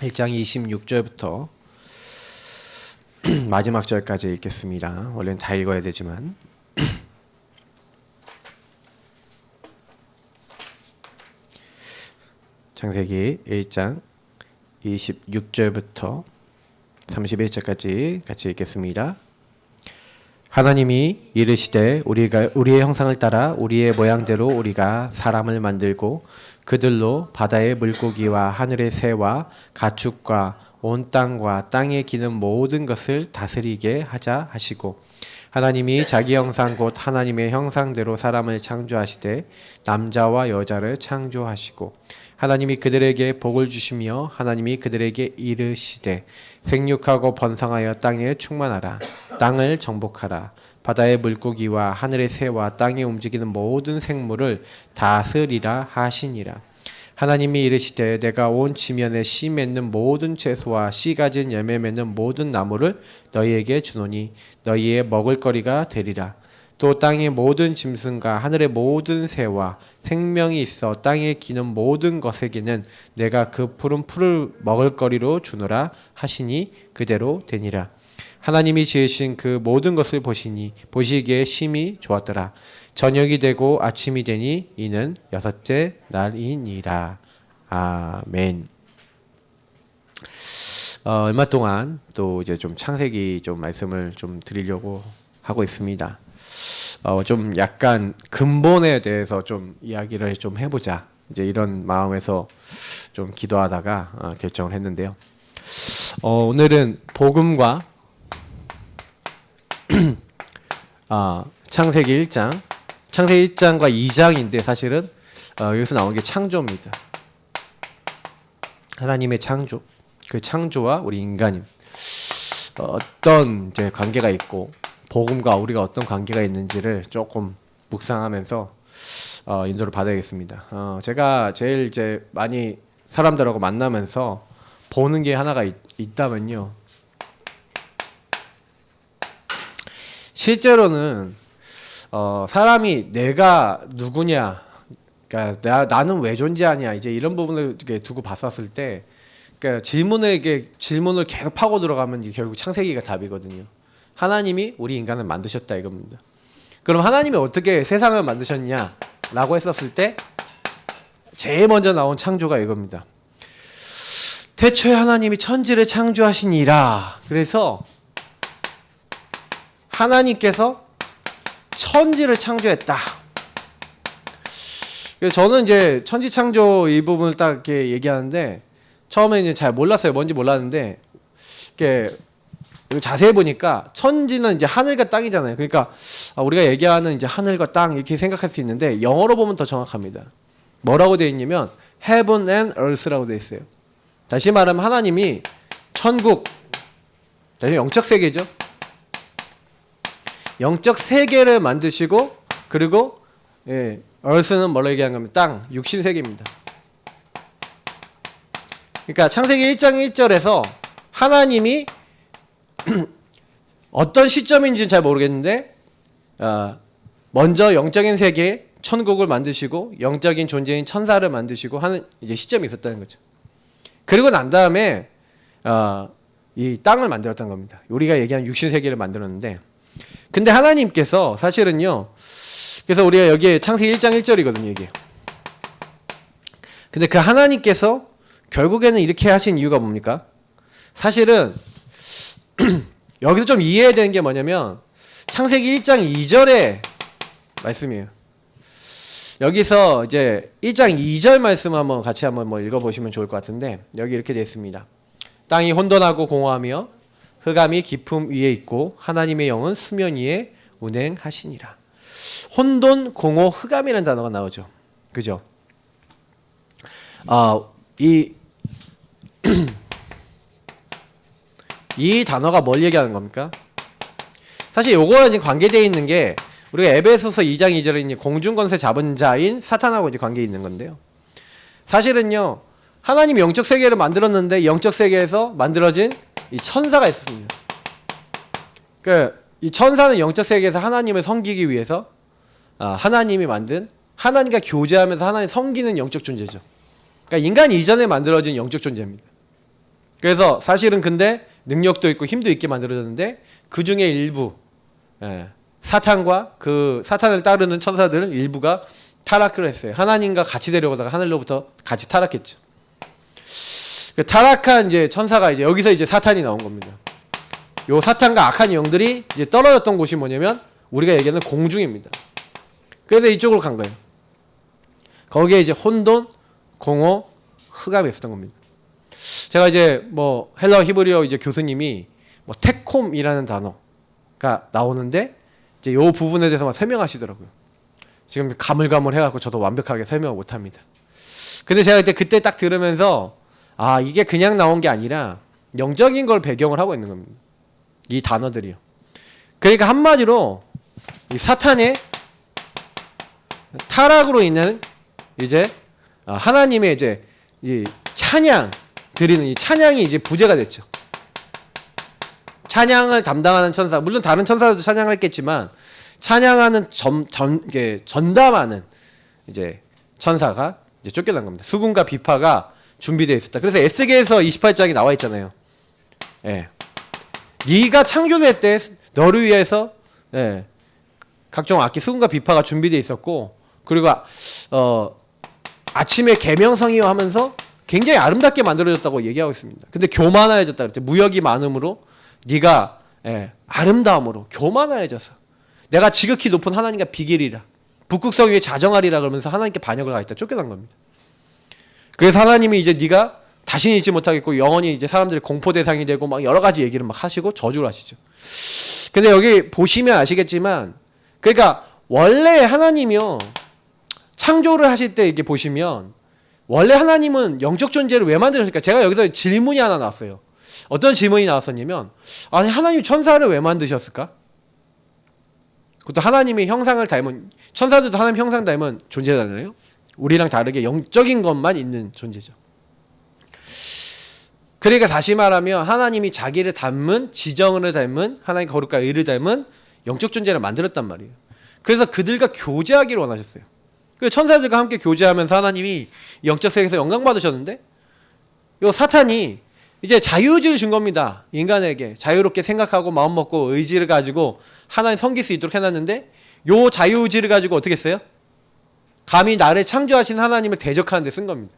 1장 26절부터 마지막 절까지 읽겠습니다. 원래는 다 읽어야 되지만 창세기 1장 26절부터 31절까지 같이 읽겠습니다. 하나님이 이르시되 우리의 형상을 따라 우리의 모양대로 우리가 사람을 만들고 그들로 바다의 물고기와 하늘의 새와 가축과 온 땅과 땅에 기는 모든 것을 다스리게 하자 하시고, 하나님이 자기 형상 곧 하나님의 형상대로 사람을 창조하시되 남자와 여자를 창조하시고, 하나님이 그들에게 복을 주시며 하나님이 그들에게 이르시되 생육하고 번성하여 땅에 충만하라. 땅을 정복하라. 바다의 물고기와 하늘의 새와 땅에 움직이는 모든 생물을 다스리라 하시니라. 하나님이 이르시되 내가 온 지면에 씨 맺는 모든 채소와 씨 가진 열매 맺는 모든 나무를 너희에게 주노니 너희의 먹을거리가 되리라. 또 땅의 모든 짐승과 하늘의 모든 새와 생명이 있어 땅에 기는 모든 것에게는 내가 그 푸른 풀을 먹을거리로 주노라 하시니 그대로 되니라. 하나님이 지으신 그 모든 것을 보시기에 심히 좋았더라. 저녁이 되고 아침이 되니 이는 여섯째 날이니라. 아멘. 얼마 동안 또 이제 좀 창세기 좀 말씀을 좀 드리려고 하고 있습니다. 좀 약간 근본에 대해서 좀 이야기를 좀 해보자, 이제 이런 마음에서 좀 기도하다가 결정을 했는데요. 오늘은 복음과 창세기 1장과 2장인데 사실은 여기서 나온 게 창조입니다. 하나님의 창조, 그 창조와 우리 인간임 어떤 이제 관계가 있고 복음과 우리가 어떤 관계가 있는지를 조금 묵상하면서 인도를 받아야겠습니다. 제가 제일 이제 많이 사람들하고 만나면서 보는 게 하나가 있다면요, 실제로는 사람이 내가 누구냐, 그러니까 나는 왜 존재하냐, 이제 이런 부분을 이렇게 두고 봤었을 때, 그러니까 질문을 계속 파고 들어가면 결국 창세기가 답이거든요. 하나님이 우리 인간을 만드셨다 이겁니다. 그럼 하나님이 어떻게 세상을 만드셨냐라고 했었을 때 제일 먼저 나온 창조가 이겁니다. 태초에 하나님이 천지를 창조하시니라. 그래서 하나님께서 천지를 창조했다. 그래서 저는 이제 천지 창조 이 부분을 딱 이렇게 얘기하는데 처음에 이제 잘 몰랐어요. 뭔지 몰랐는데 이렇게 자세히 보니까 천지는 이제 하늘과 땅이잖아요. 그러니까 우리가 얘기하는 이제 하늘과 땅 이렇게 생각할 수 있는데 영어로 보면 더 정확합니다. 뭐라고 되어 있냐면 Heaven and Earth라고 되어 있어요. 다시 말하면 하나님이 천국, 영적 세계죠. 영적 세계를 만드시고, 그리고 Earth는 뭐라고 얘기하는 겁니까? 땅, 육신 세계입니다. 그러니까 창세기 1장 1절에서 하나님이 어떤 시점인지는 잘 모르겠는데 먼저 영적인 세계 천국을 만드시고 영적인 존재인 천사를 만드시고 하는 이제 시점이 있었다는 거죠. 그리고 난 다음에 이 땅을 만들었던 겁니다. 우리가 얘기하는 육신 세계를 만들었는데, 근데 하나님께서 사실은요, 그래서 우리가 여기에 창세기 1장 1절이거든요 이게. 근데 그 하나님께서 결국에는 이렇게 하신 이유가 뭡니까? 사실은 여기서 좀 이해해야 되는 게 뭐냐면 창세기 1장 2절의 말씀이에요. 여기서 이제 1장 2절 말씀 한번 같이 한번 읽어보시면 좋을 것 같은데, 여기 이렇게 되어 있습니다. 땅이 혼돈하고 공허하며 흑암이 깊음 위에 있고 하나님의 영은 수면 위에 운행하시니라. 혼돈, 공허, 흑암이라는 단어가 나오죠. 그죠? 이 단어가 뭘 얘기하는 겁니까? 사실 요거랑 이제 관계되어 있는 게 우리가 에베소서 2장 2절에 이제 공중권세 잡은 자인 사탄하고 이제 관계 있는 건데요. 사실은요, 하나님이 영적 세계를 만들었는데 영적 세계에서 만들어진 이 천사가 있었습니다. 그러니까 이 천사는 영적 세계에서 하나님을 섬기기 위해서 하나님이 만든, 하나님과 교제하면서 하나님 섬기는 영적 존재죠. 그러니까 인간 이전에 만들어진 영적 존재입니다. 그래서 사실은 근데 능력도 있고 힘도 있게 만들어졌는데 그 중에 일부 사탄과 그 사탄을 따르는 천사들 일부가 타락을 했어요. 하나님과 같이 데려가다가 하늘로부터 같이 타락했죠. 그 타락한 이제 천사가 이제 여기서 이제 사탄이 나온 겁니다. 요 사탄과 악한 영들이 이제 떨어졌던 곳이 뭐냐면 우리가 얘기하는 공중입니다. 그래서 이쪽으로 간 거예요. 거기에 이제 혼돈, 공허, 흑암이 있었던 겁니다. 제가 이제 뭐 헬라어 히브리어 이제 교수님이 뭐 테콤이라는 단어가 나오는데 이제 요 부분에 대해서만 설명하시더라고요. 지금 가물가물해갖고 저도 완벽하게 설명을 못합니다. 근데 제가 그때 딱 들으면서 아 이게 그냥 나온 게 아니라 영적인 걸 배경을 하고 있는 겁니다. 이 단어들이요. 그러니까 한마디로 이 사탄의 타락으로 인한 이제 하나님의 이제 이 찬양 드리는 이 찬양이 이제 부재가 됐죠. 찬양을 담당하는 천사, 물론 다른 천사들도 찬양을 했겠지만 찬양하는 전담하는 이제 천사가 이제 쫓겨난 겁니다. 수군과 비파가 준비되어 있었다. 그래서 에스겔에서 28장이 나와 있잖아요. 예. 네가 창조될 때 너를 위해서 각종 악기 수군과 비파가 준비되어 있었고 그리고 아침에 계명성이요 하면서 굉장히 아름답게 만들어졌다고 얘기하고 있습니다. 근데 교만해졌다 그랬죠. 무역이 많음으로 네가 아름다움으로 교만해져서 내가 지극히 높은 하나님과 비길이라 북극성 위에 자정하리라 그러면서 하나님께 반역을 가했다 쫓겨난 겁니다. 그래서 하나님이 이제 네가 다시는 잊지 못하겠고 영원히 이제 사람들의 공포 대상이 되고 막 여러 가지 얘기를 막 하시고 저주를 하시죠. 근데 여기 보시면 아시겠지만 그러니까 원래 하나님이요 창조를 하실 때 이렇게 보시면 원래 하나님은 영적 존재를 왜 만드셨을까? 제가 여기서 질문이 하나 나왔어요. 어떤 질문이 나왔었냐면 아니 하나님 천사를 왜 만드셨을까? 그것도 하나님의 형상을 닮은 천사들도 하나님 형상 닮은 존재잖아요. 우리랑 다르게 영적인 것만 있는 존재죠. 그러니까 다시 말하면 하나님이 자기를 닮은 지정을 닮은 하나님 거룩과 의를 닮은 영적 존재를 만들었단 말이에요. 그래서 그들과 교제하기를 원하셨어요. 그래서 천사들과 함께 교제하면서 하나님이 영적 세계에서 영광 받으셨는데 요 사탄이 이제 자유의지를 준 겁니다. 인간에게 자유롭게 생각하고 마음 먹고 의지를 가지고 하나님 섬길 수 있도록 해놨는데 요 자유의지를 가지고 어떻게 했어요? 감히 나를 창조하신 하나님을 대적하는 데 쓴 겁니다.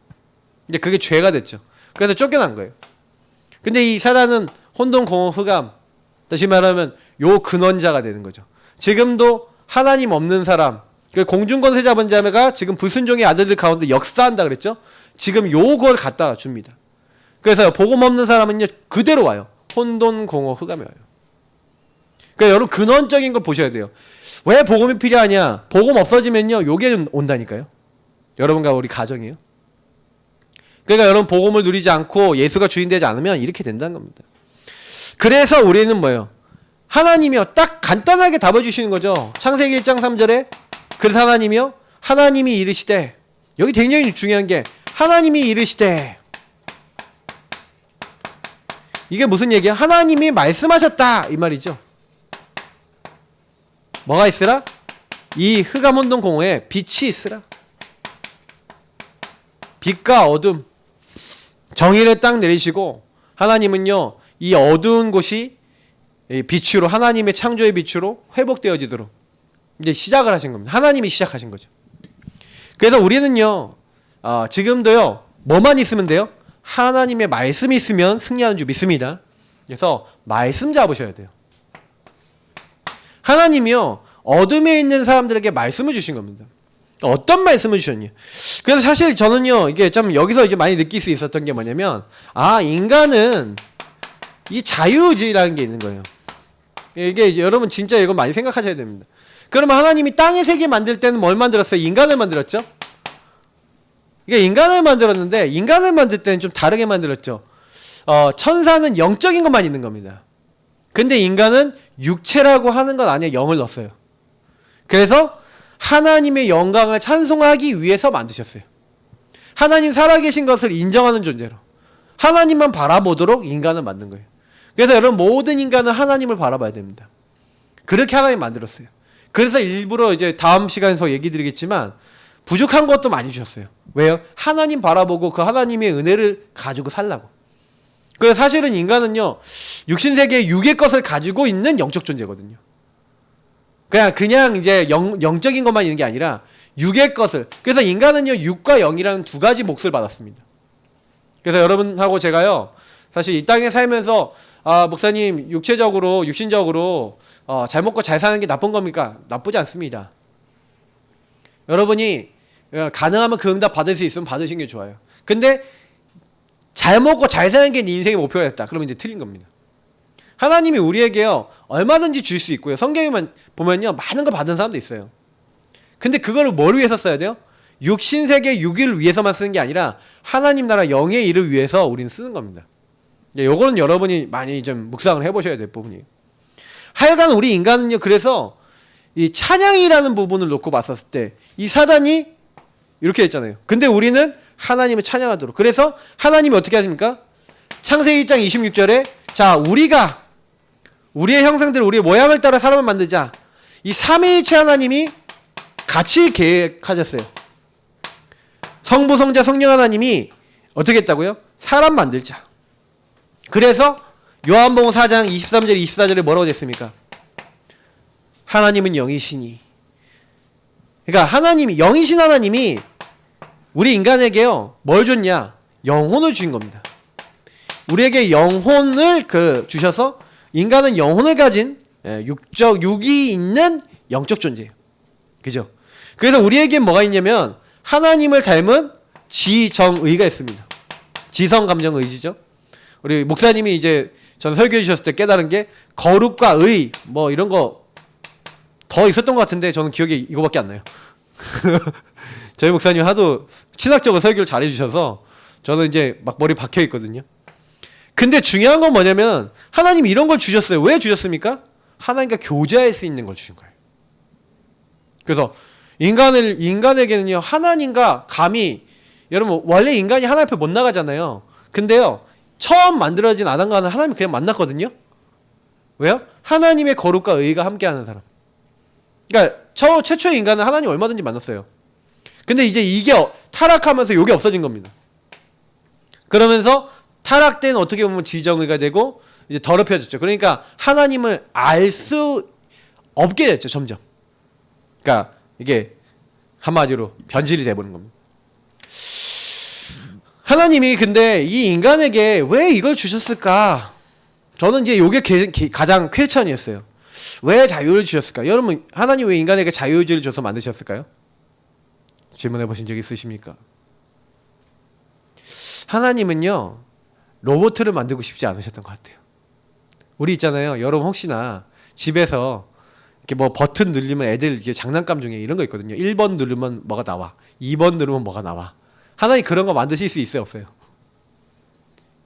이제 그게 죄가 됐죠. 그래서 쫓겨난 거예요. 근데 이 사단은 혼돈, 공허, 흑암 다시 말하면 요 근원자가 되는 거죠. 지금도 하나님 없는 사람 공중권세 잡은 자가 지금 불순종의 아들들 가운데 역사한다 그랬죠. 지금 요걸 갖다 줍니다. 그래서 복음 없는 사람은요 그대로 와요. 혼돈, 공허, 흑암이 와요. 그러니까 여러분 근원적인 걸 보셔야 돼요. 왜 복음이 필요하냐? 복음 없어지면요 요게 온다니까요. 여러분과 우리 가정이에요. 그러니까 여러분 복음을 누리지 않고 예수가 주인 되지 않으면 이렇게 된다는 겁니다. 그래서 우리는 뭐예요? 하나님이요 딱 간단하게 답을 주시는 거죠. 창세기 1장 3절에 그래서 하나님이요 하나님이 이르시되 여기 굉장히 중요한 게 하나님이 이르시되 이게 무슨 얘기야? 하나님이 말씀하셨다 이 말이죠. 뭐가 있으라? 이 흑암 혼돈 공허에 빛이 있으라. 빛과 어둠 정의를 딱 내리시고 하나님은요 이 어두운 곳이 빛으로 하나님의 창조의 빛으로 회복되어지도록 이제 시작을 하신 겁니다. 하나님이 시작하신 거죠. 그래서 우리는요 지금도요 뭐만 있으면 돼요? 하나님의 말씀이 있으면 승리하는 줄 믿습니다. 그래서 말씀 잡으셔야 돼요. 하나님이요 어둠에 있는 사람들에게 말씀을 주신 겁니다. 어떤 말씀을 주셨냐? 그래서 사실 저는요 이게 좀 여기서 이제 많이 느낄 수 있었던 게 뭐냐면 인간은 이 자유의지라는 게 있는 거예요. 이게 여러분 진짜 이거 많이 생각하셔야 됩니다. 그러면 하나님이 땅의 세계 만들 때는 뭘 만들었어요? 인간을 만들었죠? 이게 인간을 만들었는데 인간을 만들 때는 좀 다르게 만들었죠. 천사는 영적인 것만 있는 겁니다. 근데 인간은 육체라고 하는 건 아니에요. 영을 넣었어요. 그래서 하나님의 영광을 찬송하기 위해서 만드셨어요. 하나님 살아계신 것을 인정하는 존재로 하나님만 바라보도록 인간을 만든 거예요. 그래서 여러분 모든 인간은 하나님을 바라봐야 됩니다. 그렇게 하나님 만들었어요. 그래서 일부러 이제 다음 시간에서 얘기 드리겠지만 부족한 것도 많이 주셨어요. 왜요? 하나님 바라보고 그 하나님의 은혜를 가지고 살라고. 그래서 사실은 인간은요, 육신세계의 육의 것을 가지고 있는 영적 존재거든요. 그냥 이제 영적인 것만 있는 게 아니라 육의 것을. 그래서 인간은요, 육과 영이라는 두 가지 몫을 받았습니다. 그래서 여러분하고 제가요, 사실 이 땅에 살면서 목사님 육체적으로 육신적으로 잘 먹고 잘 사는 게 나쁜 겁니까? 나쁘지 않습니다. 여러분이 가능하면 그 응답 받을 수 있으면 받으시는 게 좋아요. 근데 잘 먹고 잘 사는 게 네 인생의 목표가 됐다. 그러면 이제 틀린 겁니다. 하나님이 우리에게요, 얼마든지 줄 수 있고요. 성경에만 보면요, 많은 거 받은 사람도 있어요. 근데 그거를 뭘 위해서 써야 돼요? 육신세계 육일 위해서만 쓰는 게 아니라 하나님 나라 영의 일을 위해서 우리는 쓰는 겁니다. 요거는 여러분이 많이 좀 묵상을 해보셔야 될 부분이에요. 하여간 우리 인간은요, 그래서 이 찬양이라는 부분을 놓고 봤었을 때 이 사단이 이렇게 했잖아요. 근데 우리는 하나님을 찬양하도록. 그래서 하나님이 어떻게 하십니까? 창세기 1장 26절에 자, 우리가 우리의 형상대로 우리의 모양을 따라 사람을 만들자. 이 삼위일체 하나님이 같이 계획하셨어요. 성부, 성자, 성령 하나님이 어떻게 했다고요? 사람 만들자. 그래서 요한복음 4장 23절 24절에 뭐라고 됐습니까? 하나님은 영이시니. 그러니까 하나님이, 영이신 하나님이 우리 인간에게요, 뭘 줬냐? 영혼을 주신 겁니다. 우리에게 영혼을 주셔서 인간은 영혼을 가진 육이 있는 영적 존재예요. 그죠? 그래서 우리에게 뭐가 있냐면 하나님을 닮은 지정의가 있습니다. 지성, 감정, 의지죠. 우리 목사님이 이제 전 설교해 주셨을 때 깨달은 게 거룩과 의 뭐 이런 거 더 있었던 것 같은데 저는 기억이 이거밖에 안 나요. 저희 목사님 하도 신학적으로 설교를 잘해 주셔서 저는 이제 막 머리 박혀 있거든요. 근데 중요한 건 뭐냐면 하나님이 이런 걸 주셨어요. 왜 주셨습니까? 하나님과 교제할 수 있는 걸 주신 거예요. 그래서 인간에게는요, 하나님과 감히, 여러분 원래 인간이 하나님 앞에 못 나가잖아요. 근데요, 처음 만들어진 아담과는 하나님이 그냥 만났거든요. 왜요? 하나님의 거룩과 의가 함께하는 사람. 그러니까 최초의 인간은 하나님 얼마든지 만났어요. 근데 이제 이게 타락하면서 이게 없어진 겁니다. 그러면서 타락된 어떻게 보면 지정의가 되고 이제 더럽혀졌죠. 그러니까 하나님을 알 수 없게 됐죠, 점점. 그러니까 이게 한마디로 변질이 돼버린 겁니다. 하나님이 근데 이 인간에게 왜 이걸 주셨을까? 저는 이제 이게 가장 퀘스천이었어요. 왜 자유를 주셨을까? 여러분, 하나님 왜 인간에게 자유의지를 줘서 만드셨을까요? 질문해 보신 적 있으십니까? 하나님은요, 로봇을 만들고 싶지 않으셨던 것 같아요. 우리 있잖아요. 여러분 혹시나 집에서 이렇게 뭐 버튼 누르면 애들 이게 장난감 중에 이런 거 있거든요. 1번 누르면 뭐가 나와. 2번 누르면 뭐가 나와. 하나님 그런 거 만드실 수 있어요, 없어요?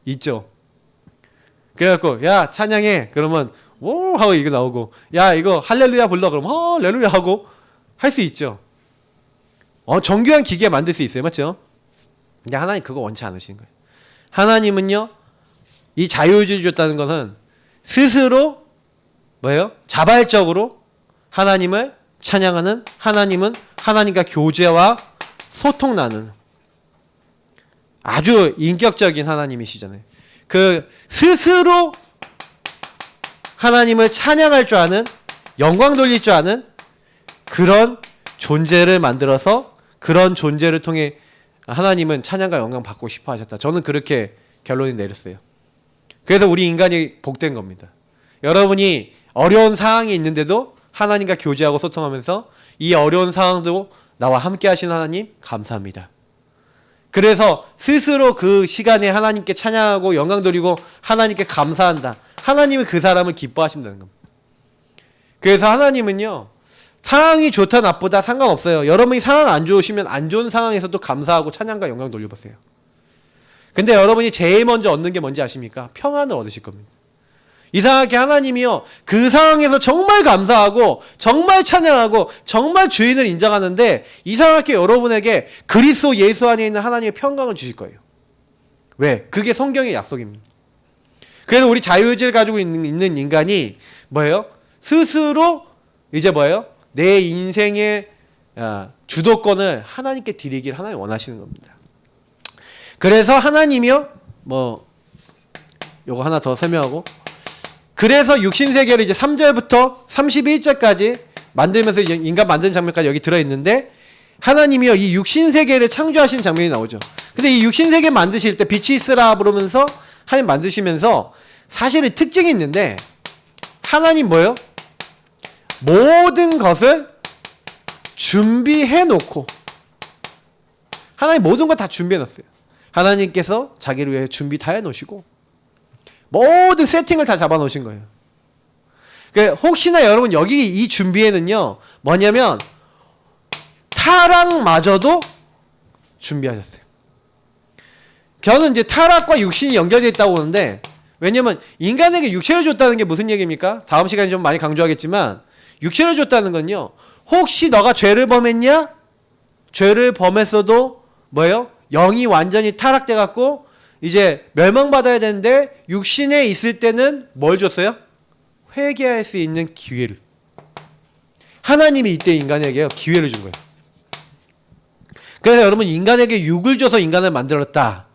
있죠. 그래갖고 야 찬양해 그러면 오 하고 이거 나오고, 야 이거 할렐루야 불러 그러면 할렐루야 하고 할 수 있죠. 정교한 기계 만들 수 있어요, 맞죠? 근데 하나님 그거 원치 않으시는 거예요. 하나님은요, 이 자유의지를 줬다는 것은 스스로 뭐예요? 자발적으로 하나님을 찬양하는, 하나님은 하나님과 교제와 소통 나누는 아주 인격적인 하나님이시잖아요. 그 스스로 하나님을 찬양할 줄 아는, 영광 돌릴 줄 아는 그런 존재를 만들어서 그런 존재를 통해 하나님은 찬양과 영광 받고 싶어 하셨다. 저는 그렇게 결론이 내렸어요. 그래서 우리 인간이 복된 겁니다. 여러분이 어려운 상황이 있는데도 하나님과 교제하고 소통하면서 이 어려운 상황도 나와 함께 하신 하나님 감사합니다. 그래서 스스로 그 시간에 하나님께 찬양하고 영광 돌리고 하나님께 감사한다. 하나님은 그 사람을 기뻐하신다는 겁니다. 그래서 하나님은요, 상황이 좋다 나쁘다 상관없어요. 여러분이 상황 안 좋으시면 안 좋은 상황에서도 감사하고 찬양과 영광 돌려보세요. 근데 여러분이 제일 먼저 얻는 게 뭔지 아십니까? 평안을 얻으실 겁니다. 이상하게 하나님이요, 그 상황에서 정말 감사하고 정말 찬양하고 정말 주인을 인정하는데 이상하게 여러분에게 그리스도 예수 안에 있는 하나님의 평강을 주실 거예요. 왜? 그게 성경의 약속입니다. 그래서 우리 자유의지를 가지고 있는 인간이 뭐예요? 스스로 이제 뭐예요? 내 인생의 주도권을 하나님께 드리길 하나님 원하시는 겁니다. 그래서 하나님이요, 뭐 요거 하나 더 설명하고. 그래서 육신세계를 이제 3절부터 31절까지 만들면서 이제 인간 만드는 장면까지 여기 들어있는데, 하나님이요 이 육신세계를 창조하신 장면이 나오죠. 근데 이 육신세계 만드실 때 빛이 있으라 부르면서 하나님 만드시면서 사실은 특징이 있는데, 하나님 뭐예요? 모든 것을 준비해 놓고, 하나님 모든 거 다 준비해 놨어요. 하나님께서 자기를 위해 준비 다 해 놓으시고 모든 세팅을 다 잡아 놓으신 거예요. 그러니까 혹시나 여러분 여기 이 준비에는요 뭐냐면 타락마저도 준비하셨어요. 저는 이제 타락과 육신이 연결되어 있다고 보는데, 왜냐면 인간에게 육체를 줬다는 게 무슨 얘기입니까? 다음 시간에 좀 많이 강조하겠지만, 육체를 줬다는 건요, 혹시 너가 죄를 범했냐? 죄를 범했어도 뭐예요? 영이 완전히 타락돼 갖고 이제 멸망받아야 되는데, 육신에 있을 때는 뭘 줬어요? 회개할 수 있는 기회를. 하나님이 이때 인간에게 기회를 준 거예요. 그래서 여러분, 인간에게 육을 줘서 인간을 만들었다.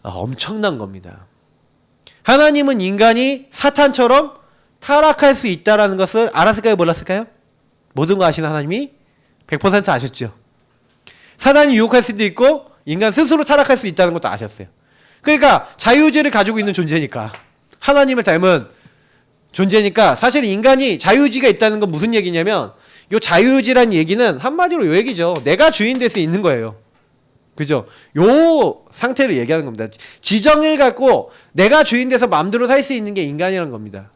엄청난 겁니다. 하나님은 인간이 사탄처럼 타락할 수 있다는 것을 알았을까요? 몰랐을까요? 모든 거 아시는 하나님이 100% 아셨죠. 사탄이 유혹할 수도 있고 인간 스스로 타락할 수 있다는 것도 아셨어요. 그러니까 자유의지를 가지고 있는 존재니까, 하나님을 닮은 존재니까, 사실 인간이 자유의지가 있다는 건 무슨 얘기냐면, 요 자유의지란 얘기는 한마디로 요 얘기죠. 내가 주인 될 수 있는 거예요. 그죠? 요 상태를 얘기하는 겁니다. 지정을 갖고 내가 주인 돼서 마음대로 살 수 있는 게 인간이라는 겁니다.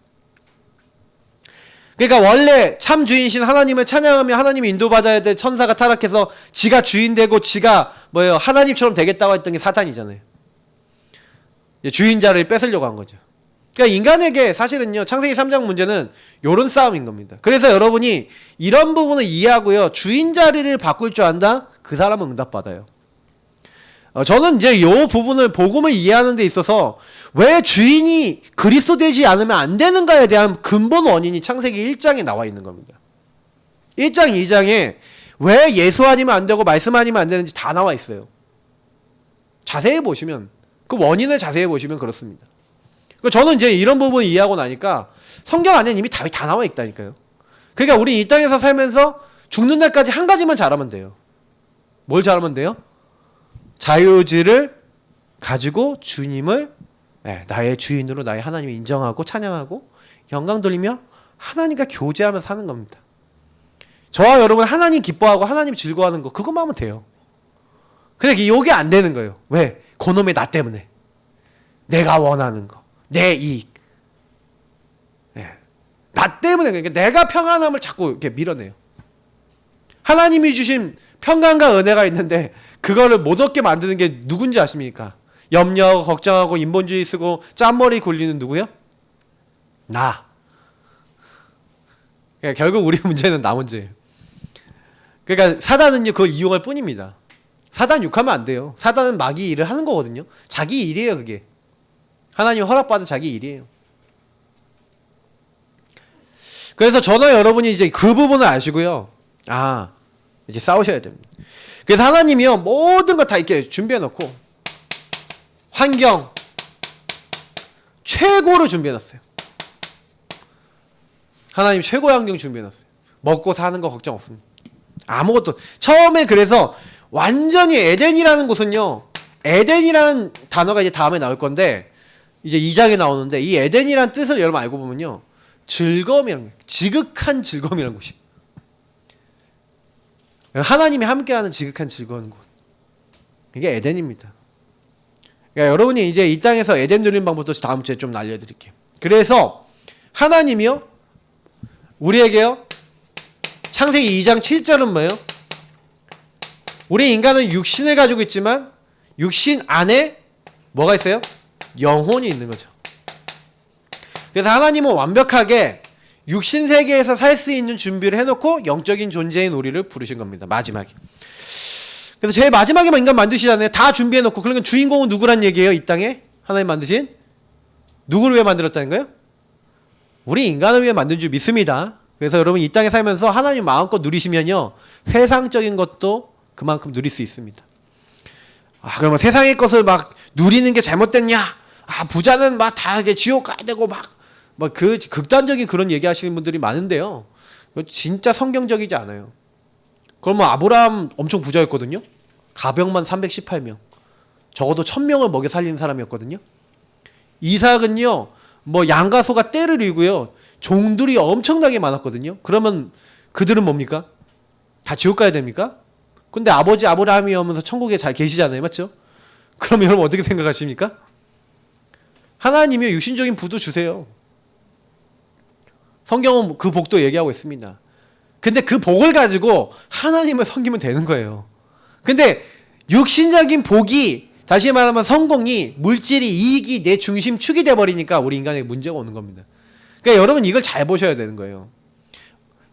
그러니까 원래 참 주인이신 하나님을 찬양하며 하나님이 인도받아야 될 천사가 타락해서 지가 주인 되고 지가 뭐예요? 하나님처럼 되겠다고 했던 게 사탄이잖아요. 주인 자리를 뺏으려고 한 거죠. 그러니까 인간에게 사실은요, 창세기 3장 문제는 요런 싸움인 겁니다. 그래서 여러분이 이런 부분을 이해하고요, 주인 자리를 바꿀 줄 안다? 그 사람은 응답받아요. 저는 이제 요 부분을, 복음을 이해하는 데 있어서 왜 주인이 그리스도 되지 않으면 안 되는가에 대한 근본 원인이 창세기 1장에 나와 있는 겁니다. 1장, 2장에 왜 예수 아니면 안 되고 말씀 아니면 안 되는지 다 나와 있어요. 자세히 보시면, 그 원인을 자세히 보시면 그렇습니다. 저는 이제 이런 부분을 이해하고 나니까 성경 안에 이미 답이 다 나와 있다니까요. 그러니까 우리 이 땅에서 살면서 죽는 날까지 한 가지만 잘하면 돼요. 뭘 잘하면 돼요? 자유의지를 가지고 주님을 나의 주인으로, 나의 하나님을 인정하고 찬양하고 영광 돌리며 하나님과 교제하면서 사는 겁니다. 저와 여러분 하나님 기뻐하고 하나님 즐거워하는 거, 그것만 하면 돼요. 근데 이게 안 되는 거예요. 왜? 그놈의 나 때문에. 내가 원하는 거, 내 이익, 나 때문에. 그러니까 내가 평안함을 자꾸 이렇게 밀어내요. 하나님이 주신 평강과 은혜가 있는데 그거를 못 얻게 만드는 게 누군지 아십니까? 염려하고 걱정하고 인본주의 쓰고 짠머리 굴리는 누구요? 나. 그러니까 결국 우리 문제는 나 문제예요. 그러니까 사단은요, 그걸 이용할 뿐입니다. 사단 욕하면 안 돼요. 사단은 마귀 일을 하는 거거든요. 자기 일이에요, 그게. 하나님 허락받은 자기 일이에요. 그래서 저나 여러분이 이제 그 부분을 아시고요, 이제 싸우셔야 됩니다. 그래서 하나님이요, 모든 거 다 이렇게 준비해 놓고 환경 최고로 준비해 놨어요. 하나님 최고의 환경 준비해 놨어요. 먹고 사는 거 걱정 없습니다. 아무것도. 처음에 그래서 완전히 에덴이라는 곳은요, 에덴이라는 단어가 이제 다음에 나올 건데, 이제 2장에 나오는데, 이 에덴이라는 뜻을 여러분 알고 보면요, 즐거움이라는 거예요. 지극한 즐거움이라는 곳이. 하나님이 함께하는 지극한 즐거운 곳. 이게 에덴입니다. 그러니까 여러분이 이제 이 땅에서 에덴 누리는 방법도 다음 주에 좀 알려드릴게요. 그래서 하나님이요, 우리에게요, 창세기 2장 7절은 뭐예요? 우리 인간은 육신을 가지고 있지만 육신 안에 뭐가 있어요? 영혼이 있는 거죠. 그래서 하나님은 완벽하게 육신 세계에서 살 수 있는 준비를 해놓고 영적인 존재인 우리를 부르신 겁니다. 마지막에. 그래서 제일 마지막에만 인간 만드시잖아요. 다 준비해놓고. 그러니까 주인공은 누구란 얘기예요? 이 땅에 하나님 만드신? 누구를 위해 만들었다는 거예요? 우리 인간을 위해 만든 줄 믿습니다. 그래서 여러분 이 땅에 살면서 하나님 마음껏 누리시면요, 세상적인 것도 그만큼 누릴 수 있습니다. 그러면 세상의 것을 막 누리는 게 잘못됐냐? 부자는 막 다 이제 지옥 가야 되고 막 그 극단적인 그런 얘기하시는 분들이 많은데요. 진짜 성경적이지 않아요. 그러면 아브라함 엄청 부자였거든요. 가병만 318명. 적어도 1000명을 먹여 살리는 사람이었거든요. 이삭은요, 양과 소가 떼를 이고요. 종들이 엄청나게 많았거든요. 그러면 그들은 뭡니까? 다 지옥 가야 됩니까? 근데 아버지 아브라함이 오면서 천국에 잘 계시잖아요. 맞죠? 그럼 여러분 어떻게 생각하십니까? 하나님이 육신적인 부도 주세요. 성경은 그 복도 얘기하고 있습니다. 근데 그 복을 가지고 하나님을 섬기면 되는 거예요. 근데 육신적인 복이, 다시 말하면 성공이, 물질이, 이익이 내 중심축이 돼버리니까 우리 인간에게 문제가 오는 겁니다. 그러니까 여러분 이걸 잘 보셔야 되는 거예요.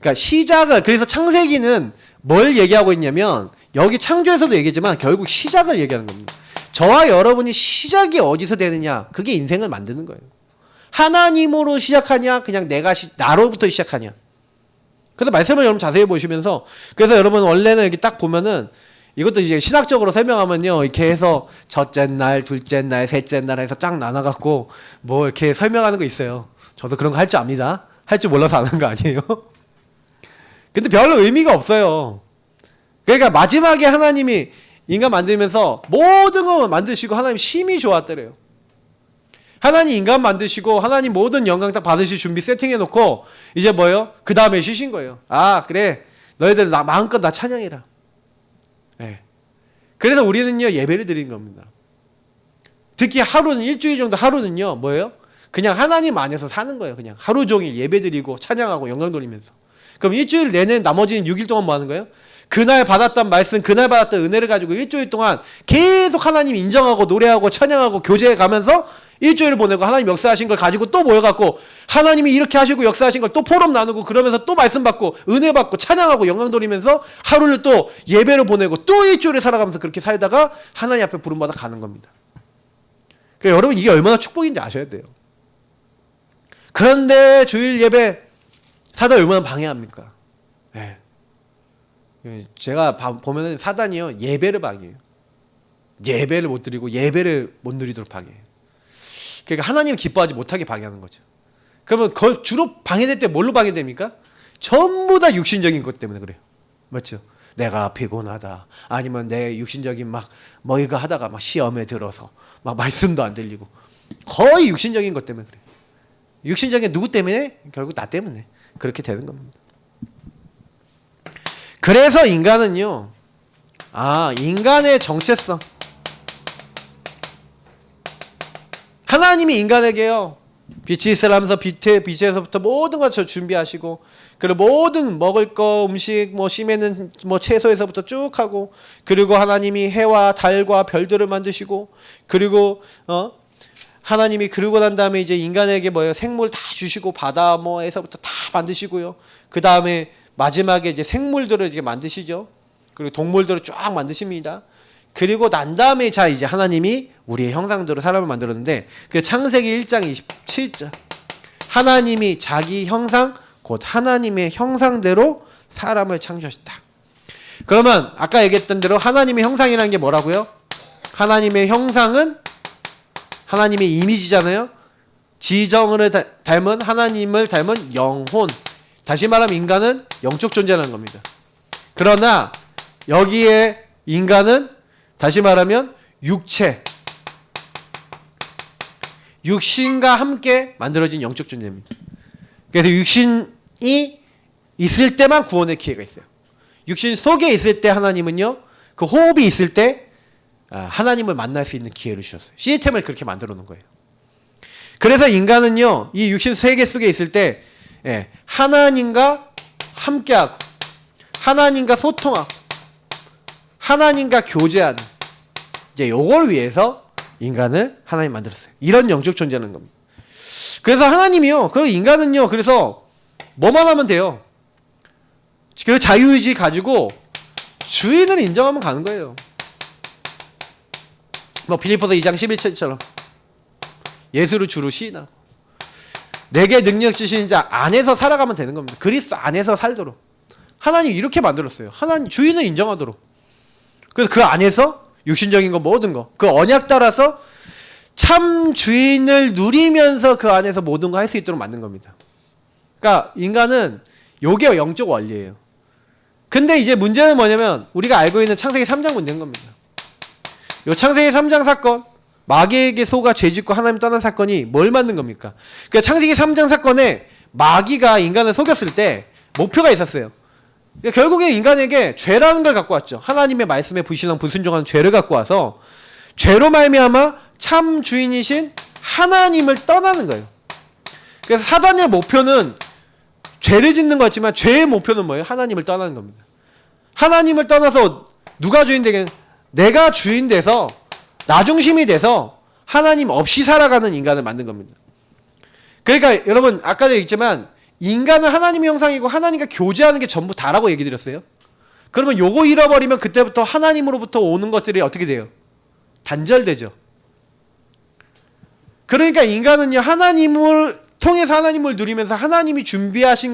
그러니까 그래서 창세기는 뭘 얘기하고 있냐면, 여기 창조에서도 얘기했지만 결국 시작을 얘기하는 겁니다. 저와 여러분이 시작이 어디서 되느냐, 그게 인생을 만드는 거예요. 하나님으로 시작하냐, 그냥 나로부터 시작하냐. 그래서 말씀을 여러분 자세히 보시면서, 그래서 여러분 원래는 여기 딱 보면은, 이것도 이제 신학적으로 설명하면요, 이렇게 해서 첫째 날, 둘째 날, 셋째 날 해서 쫙 나눠갖고 이렇게 설명하는 거 있어요. 저도 그런 거 할 줄 압니다. 할 줄 몰라서 안 한 거 아니에요. 근데 별로 의미가 없어요. 그러니까 마지막에 하나님이 인간 만들면서 모든 거 만드시고 하나님 심히 좋았더래요. 하나님 인간 만드시고 하나님 모든 영광 다 받으실 준비 세팅해놓고 이제 그 다음에 쉬신 거예요. 그래, 너희들 마음껏 나 찬양해라. 네. 그래서 우리는요, 예배를 드리는 겁니다. 특히 하루는, 일주일 정도 하루는요, 그냥 하나님 안에서 사는 거예요. 그냥 하루 종일 예배 드리고 찬양하고 영광 돌리면서. 그럼 일주일 내내 나머지는 6일 동안 뭐 하는 거예요? 그날 받았던 말씀, 그날 받았던 은혜를 가지고 일주일 동안 계속 하나님 인정하고 노래하고 찬양하고 교제해 가면서 일주일을 보내고, 하나님 역사하신 걸 가지고 또 모여갖고 하나님이 이렇게 하시고 역사하신 걸 또 포럼 나누고, 그러면서 또 말씀 받고 은혜 받고 찬양하고 영광 돌리면서 하루를 또 예배로 보내고 또 일주일을 살아가면서 그렇게 살다가 하나님 앞에 부름받아 가는 겁니다. 그러니까 여러분 이게 얼마나 축복인지 아셔야 돼요. 그런데 주일 예배 사단 얼마나 방해합니까? 네. 제가 보면은 사단이요, 예배를 방해해요. 예배를 못 드리고 예배를 못 누리도록 방해해요. 그러니까 하나님 기뻐하지 못하게 방해하는 거죠. 그러면 주로 방해될 때 뭘로 방해됩니까? 전부 다 육신적인 것 때문에 그래요. 맞죠? 내가 피곤하다, 아니면 내 육신적인 이거 하다가 시험에 들어서 말씀도 안 들리고, 거의 육신적인 것 때문에 그래요. 육신적인 누구 때문에? 결국 나 때문에 그렇게 되는 겁니다. 그래서 인간은요, 인간의 정체성, 하나님이 인간에게요, 빛이 있으라면서 빛에서부터 모든 것을 준비하시고, 그리고 모든 먹을 거, 음식, 심에는 채소에서부터 쭉 하고, 그리고 하나님이 해와 달과 별들을 만드시고, 그리고 하나님이 그러고 난 다음에 이제 인간에게 생물 다 주시고, 바다에서부터 다 만드시고요. 그 다음에 마지막에 이제 생물들을 이제 만드시죠. 그리고 동물들을 쫙 만드십니다. 그리고 난 다음에 이제 하나님이 우리의 형상대로 사람을 만들었는데, 그 창세기 1장 27절, 하나님이 자기 형상, 곧 하나님의 형상대로 사람을 창조하셨다. 그러면 아까 얘기했던 대로 하나님의 형상이라는 게 뭐라고요? 하나님의 형상은 하나님의 이미지잖아요. 지정을 닮은, 하나님을 닮은 영혼. 다시 말하면 인간은 영적 존재라는 겁니다. 그러나 여기에 인간은 다시 말하면 육신과 함께 만들어진 영적 존재입니다. 그래서 육신이 있을 때만 구원의 기회가 있어요. 육신 속에 있을 때 하나님은요, 그 호흡이 있을 때 하나님을 만날 수 있는 기회를 주셨어요. 시스템을 그렇게 만들어 놓은 거예요. 그래서 인간은요, 이 육신 세계 속에 있을 때 하나님과 함께하고, 하나님과 소통하고, 하나님과 교제하는, 이제 요걸 위해서 인간을 하나님 만들었어요. 이런 영적 존재라는 겁니다. 그래서 하나님이요, 그리고 인간은요, 그래서 뭐만 하면 돼요. 그 자유의지 가지고 주인을 인정하면 가는 거예요. 빌립보서 2장 11절처럼 예수를 주로 시인하고, 내게 능력 주신 자 안에서 살아가면 되는 겁니다. 그리스도 안에서 살도록 하나님 이렇게 만들었어요. 하나님 주인을 인정하도록. 그래서 그 안에서 육신적인 거 모든 거, 그 언약 따라서 참 주인을 누리면서 그 안에서 모든 거 할 수 있도록 만든 겁니다. 그러니까 인간은 요게 영적 원리예요. 근데 이제 문제는 뭐냐면 우리가 알고 있는 창세기 3장 문제인 겁니다. 요 창세기 3장 사건, 마귀에게 속아 죄짓고 하나님 떠난 사건이 뭘 만든 겁니까? 그러니까 창세기 3장 사건에 마귀가 인간을 속였을 때 목표가 있었어요. 그러니까 결국에 인간에게 죄라는 걸 갖고 왔죠. 하나님의 말씀에 불신앙 불순종하는 죄를 갖고 와서 죄로 말미암아 참 주인이신 하나님을 떠나는 거예요. 그래서 사단의 목표는 죄를 짓는 거였지만 죄의 목표는 뭐예요? 하나님을 떠나는 겁니다. 하나님을 떠나서 누가 주인 되겠는? 내가 주인 돼서 나 중심이 돼서 하나님 없이 살아가는 인간을 만든 겁니다. 그러니까 여러분 아까도 얘기했지만 인간은 하나님의 형상이고 하나님과 교제하는 게 전부 다라고 얘기 드렸어요. 그러면 요거 잃어버리면 그때부터 하나님으로부터 오는 것들이 어떻게 돼요? 단절되죠. 그러니까 인간은요 하나님을 통해서 하나님을 누리면서 하나님이 준비하신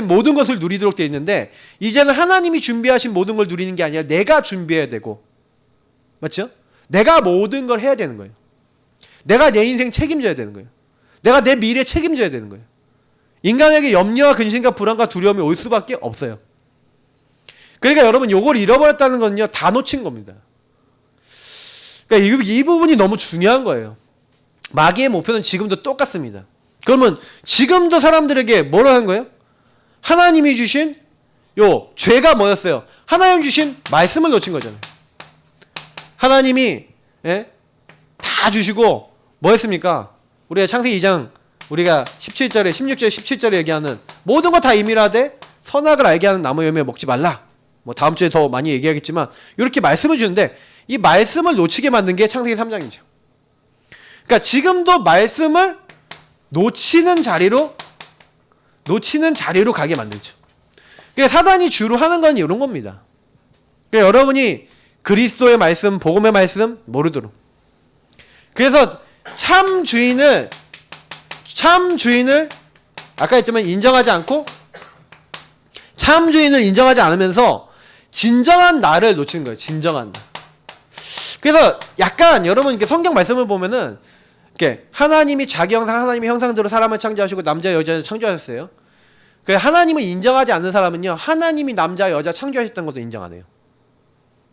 모든 것을 누리도록 되어 있는데 이제는 하나님이 준비하신 모든 걸 누리는 게 아니라 내가 준비해야 되고, 맞죠? 내가 모든 걸 해야 되는 거예요. 내가 내 인생 책임져야 되는 거예요. 내가 내 미래 책임져야 되는 거예요. 인간에게 염려와 근심과 불안과 두려움이 올 수밖에 없어요. 그러니까 여러분 요걸 잃어버렸다는 건요 다 놓친 겁니다. 그러니까 이 부분이 너무 중요한 거예요. 마귀의 목표는 지금도 똑같습니다. 그러면 지금도 사람들에게 뭐를 하는 거예요? 하나님이 주신 요 죄가 뭐였어요? 하나님 주신 말씀을 놓친 거잖아요. 하나님이 다 주시고 뭐 했습니까? 우리가 창세기 2장 우리가 17절에 16절에 17절에 얘기하는 모든 거 다 임의라되 선악을 알게 하는 나무 열매 먹지 말라. 뭐 다음 주에 더 많이 얘기하겠지만 이렇게 말씀을 주는데 이 말씀을 놓치게 만든 게 창세기 3장이죠. 그러니까 지금도 말씀을 놓치는 자리로 가게 만들죠. 그러니까 사단이 주로 하는 건 이런 겁니다. 그러니까 여러분이 그리스도의 말씀, 복음의 말씀 모르도록. 그래서 참 주인을 아까 했지만 인정하지 않고 참 주인을 인정하지 않으면서 진정한 나를 놓치는 거예요. 진정한 나. 그래서 약간 여러분 이렇게 성경 말씀을 보면은 이렇게 하나님이 자기 형상 하나님의 형상대로 사람을 창조하시고 남자 여자를 창조하셨어요. 그 하나님을 인정하지 않는 사람은요 하나님이 남자 여자 창조하셨다는 것도 인정 안 해요.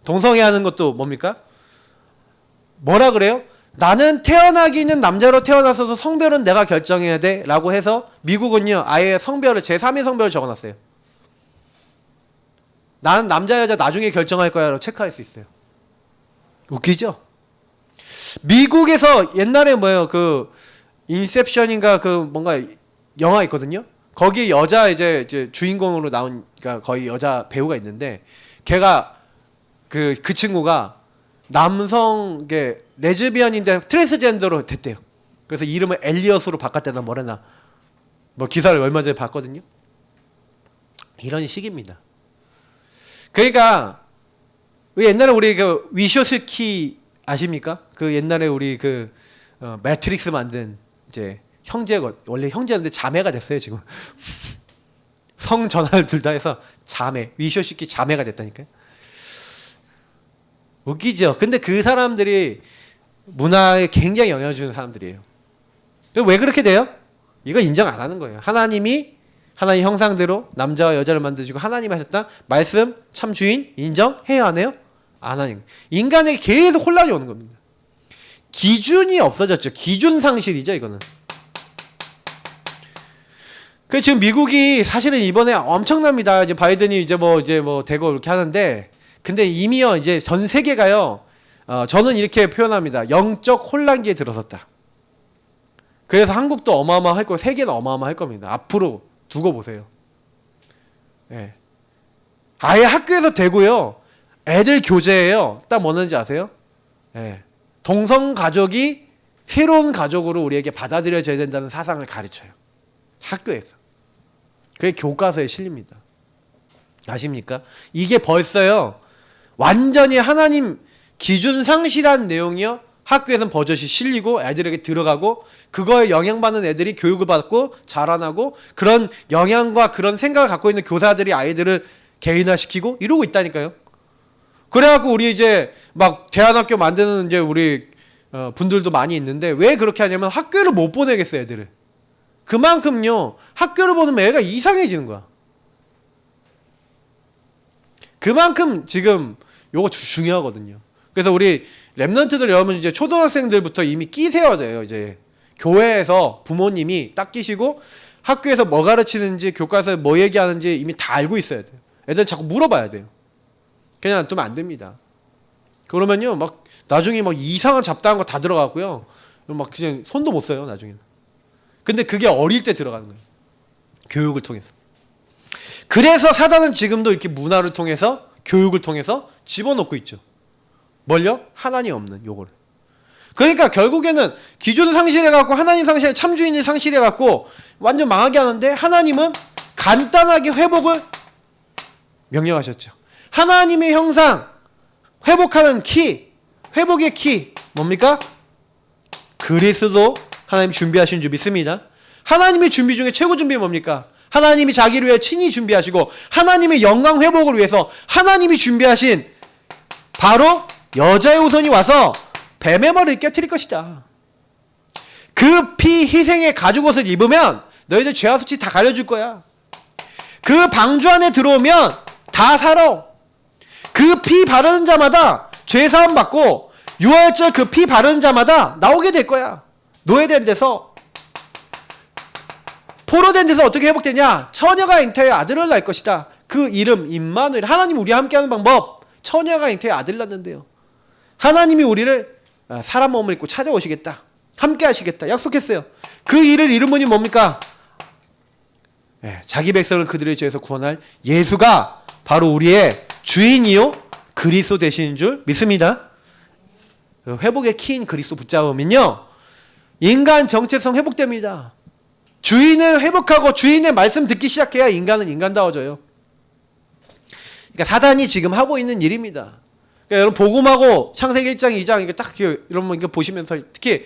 동성애하는 것도 뭡니까? 뭐라 그래요? 나는 태어나기는 남자로 태어나서도 성별은 내가 결정해야 돼 라고 해서 미국은요 아예 성별을 제3의 성별을 적어놨어요. 나는 남자 여자 나중에 결정할 거야 라고 체크할 수 있어요. 웃기죠? 미국에서 옛날에 뭐예요 그 인셉션인가 그 뭔가 영화 있거든요. 거기 여자 이제 주인공으로 나온 그러니까 거의 여자 배우가 있는데 걔가 그 친구가 남성 레즈비언인데 트랜스젠더로 됐대요. 그래서 이름을 엘리엇으로 바꿨다나 뭐래나 뭐 기사를 얼마 전에 봤거든요. 이런 식입니다. 그러니까 옛날에 우리 그 위쇼스키 아십니까? 그 옛날에 우리 그 매트릭스 만든 이제 원래 형제였는데 자매가 됐어요 지금. 성 전화를 둘 다 해서 자매 위쇼스키 자매가 됐다니까요. 웃기죠. 근데 그 사람들이 문화에 굉장히 영향을 주는 사람들이에요. 왜 그렇게 돼요? 이거 인정 안 하는 거예요. 하나님이 하나님 형상대로 남자와 여자를 만드시고 하나님이 하셨다. 말씀 참 주인 인정해야 하네요? 안 하는 거예요. 인간에게 계속 혼란이 오는 겁니다. 기준이 없어졌죠. 기준 상실이죠 이거는. 그 지금 미국이 사실은 이번에 엄청납니다. 이제 바이든이 이제 뭐 되고 이렇게 하는데 근데 이미요 이제 전 세계가요 저는 이렇게 표현합니다. 영적 혼란기에 들어섰다. 그래서 한국도 어마어마할 거고 세계는 어마어마할 겁니다. 앞으로 두고 보세요. 예. 아예 학교에서 되고요. 애들 교재예요. 딱 뭐는지 아세요? 예. 동성 가족이 새로운 가족으로 우리에게 받아들여져야 된다는 사상을 가르쳐요. 학교에서. 그게 교과서에 실립니다. 아십니까? 이게 벌써요. 완전히 하나님 기준 상실한 내용이요. 학교에서는 버젓이 실리고 애들에게 들어가고 그거에 영향받는 애들이 교육을 받고 자라나고 그런 영향과 그런 생각을 갖고 있는 교사들이 아이들을 개인화시키고 이러고 있다니까요. 그래갖고 우리 이제 막 대안학교 만드는 이제 우리 분들도 많이 있는데 왜 그렇게 하냐면 학교를 못 보내겠어요, 애들을. 그만큼요 학교를 보내면 애가 이상해지는 거야. 그만큼 지금 요거 중요하거든요. 그래서 우리 랩런트들 여러분 이제 초등학생들부터 이미 끼세워야 돼요. 이제 교회에서 부모님이 딱 끼시고 학교에서 뭐 가르치는지 교과서에 뭐 얘기하는지 이미 다 알고 있어야 돼요. 애들 자꾸 물어봐야 돼요. 그냥 놔두면 안 됩니다. 그러면요 막 나중에 막 이상한 잡다한 거 다 들어가고요. 막 그냥 손도 못 써요 나중에는. 근데 그게 어릴 때 들어가는 거예요. 교육을 통해서. 그래서 사단은 지금도 이렇게 문화를 통해서 교육을 통해서 집어넣고 있죠. 뭘요? 하나님 없는 요거를. 그러니까 결국에는 기준을 상실해갖고 하나님 상실해 참주인을 상실해갖고 완전 망하게 하는데 하나님은 간단하게 회복을 명령하셨죠. 하나님의 형상 회복하는 키, 회복의 키 뭡니까? 그리스도 하나님 준비하신 줄 믿습니다. 하나님의 준비 중에 최고 준비 뭡니까? 하나님이 자기를 위해 친히 준비하시고 하나님의 영광 회복을 위해서 하나님이 준비하신 바로 여자의 후손이 와서 뱀의 머리를 깨트릴 것이다. 그 피 희생의 가죽 옷을 입으면 너희들 죄와 수치 다 가려줄 거야. 그 방주 안에 들어오면 다 살아. 그 피 바르는 자마다 죄 사함 받고 유월절 그 피 바르는 자마다 나오게 될 거야. 노예된 데서. 포로된 데서 어떻게 회복되냐? 처녀가 잉태의 아들을 낳을 것이다. 그 이름 임마누엘. 하나님 우리와 함께하는 방법. 처녀가 잉태의 아들 낳는데요. 하나님이 우리를 사람 몸을 입고 찾아오시겠다. 함께 하시겠다. 약속했어요. 그 일을 이루문이 뭡니까? 자기 백성을 그들의 죄에서 구원할 예수가 바로 우리의 주인이요 그리스도 되시는 줄 믿습니다. 회복의 키인 그리스도 붙잡으면요 인간 정체성 회복됩니다. 주인을 회복하고 주인의 말씀 듣기 시작해야 인간은 인간다워져요. 그러니까 사단이 지금 하고 있는 일입니다. 그러니까 여러분 복음하고 창세기 1장 2장 이게 딱 이런 거 이거 보시면서 특히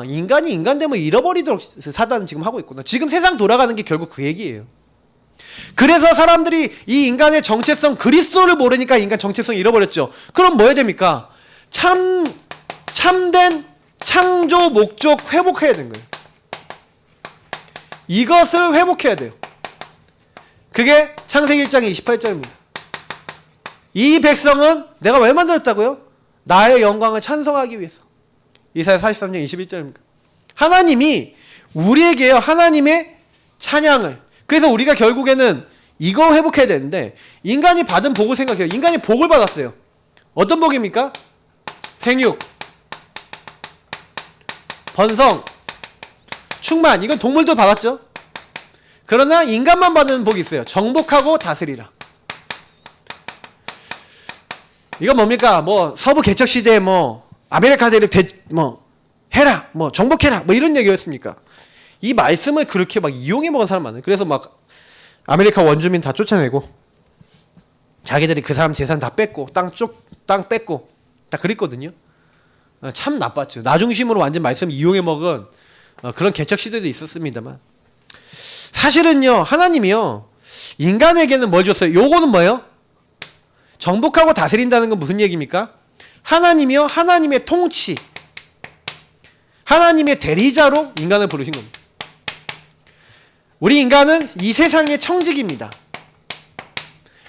인간이 인간 되면 잃어버리도록 사단은 지금 하고 있구나. 지금 세상 돌아가는 게 결국 그 얘기예요. 그래서 사람들이 이 인간의 정체성 그리스도를 모르니까 인간 정체성 잃어버렸죠. 그럼 뭐 해야 됩니까? 참된 창조 목적 회복해야 되는 거예요. 이것을 회복해야 돼요. 그게 창세기 1장 28절입니다. 이 백성은 내가 왜 만들었다고요? 나의 영광을 찬송하기 위해서. 이사야 43장 21절입니다. 하나님이 우리에게요 하나님의 찬양을. 그래서 우리가 결국에는 이거 회복해야 되는데 인간이 받은 복을 생각해요. 인간이 복을 받았어요. 어떤 복입니까? 생육, 번성, 충만. 이건 동물도 받았죠. 그러나 인간만 받는 복이 있어요. 정복하고 다스리라. 이건 뭡니까? 뭐 서부 개척 시대에 뭐 아메리카 대륙 해라, 뭐 정복해라, 뭐 이런 얘기였습니까? 이 말씀을 그렇게 막 이용해 먹은 사람 많아요. 그래서 막 아메리카 원주민 다 쫓아내고 자기들이 그 사람 재산 다 뺏고 땅 뺏고 다 그랬거든요. 참 나빴죠. 나 중심으로 완전 말씀 이용해 먹은 그런 개척 시대도 있었습니다만 사실은요 하나님이요 인간에게는 뭘 줬어요? 요거는 뭐예요? 정복하고 다스린다는 건 무슨 얘기입니까? 하나님이요 하나님의 통치, 하나님의 대리자로 인간을 부르신 겁니다. 우리 인간은 이 세상의 청직입니다.